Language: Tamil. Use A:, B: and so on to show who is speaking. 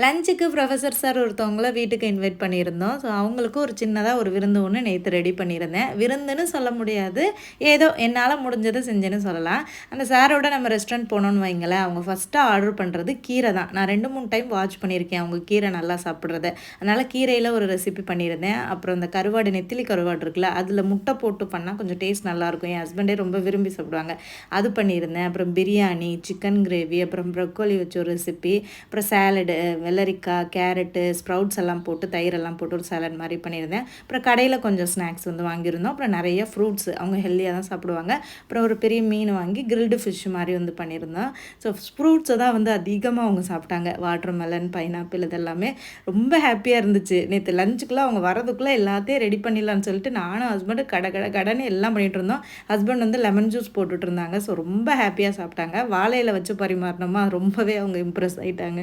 A: லஞ்சுக்கு ப்ரொஃபசர் சார் ஒருத்தவங்கள வீட்டுக்கு இன்வைட் பண்ணியிருந்தோம். ஸோ, அவங்களுக்கு ஒரு சின்னதா ஒரு விருந்து ஒண்ணு நேத்து ரெடி பண்ணியிருந்தேன். விருந்துன்னு சொல்ல முடியாது. ஏதோ என்னால முடிஞ்சத செஞ்சேன்னு சொல்லலாம். அந்த சாரோட நம்ம ரெஸ்டாரண்ட் போனோம்னு வைங்களேன், அவங்க ஃபர்ஸ்ட்டு ஆர்டர் பண்ணுறது கீரை தான். நான் 2, 3 டைம் வாட்ச் பண்ணியிருக்கேன் அவங்க கீரை நல்லா சாப்பிட்றத. அதனால கீரையில ஒரு ரெசிபி பண்ணியிருந்தேன். அப்புறம் இந்த கருவாடு நெத்திலி கருவாடு இருக்குல்ல, அதில முட்டை போட்டு பண்ணா கொஞ்சம் டேஸ்ட் நல்லாயிருக்கும். என் ஹஸ்பண்டே ரொம்ப விரும்பி சாப்பிடுவாங்க. அது பண்ணியிருந்தேன். அப்புறம் பிரியாணி, சிக்கன் கிரேவி, அப்புறம் ப்ரொக்கோலி வச்ச ஒரு ரெசிபி, அப்புறம் சாலடு வெள்ளரிக்காய், கேரட்டு, ஸ்ப்ரவுட்ஸ் எல்லாம் போட்டு தயிரெல்லாம் போட்டு ஒரு சாலட் மாதிரி பண்ணியிருந்தேன். அப்புறம் கடையில் கொஞ்சம் ஸ்நாக்ஸ் வந்து வாங்கியிருந்தோம். அப்புறம் நிறைய ஃப்ரூட்ஸ் அவங்க ஹெல்த்தியாக தான் சாப்பிடுவாங்க. அப்புறம் ஒரு பெரிய மீன் வாங்கி கிரில்டு ஃபிஷ் மாதிரி வந்து பண்ணியிருந்தோம். ஸோ ஃப்ரூட்ஸை தான் வந்து அதிகமாக அவங்க சாப்பிட்டாங்க. வாட்டர் மெலன், பைனாப்பிள் இதெல்லாமே ரொம்ப ஹாப்பியாக இருந்துச்சு. நேற்று லஞ்சுக்குள்ளே அவங்க வரதுக்குள்ளே எல்லாத்தையும் ரெடி பண்ணிடலான்னு சொல்லிட்டு நானும் ஹஸ்பண்டு கடன்னு எல்லாம் பண்ணிகிட்டு இருந்தோம். ஹஸ்பண்ட் வந்து லெமன் ஜூஸ் போட்டுட்டு இருந்தாங்க. ஸோ ரொம்ப ஹாப்பியாக சாப்பிட்டாங்க. வாழையில வச்சு பரிமாறினோமா ரொம்பவே அவங்க இம்ப்ரெஸ் ஆகிட்டாங்க.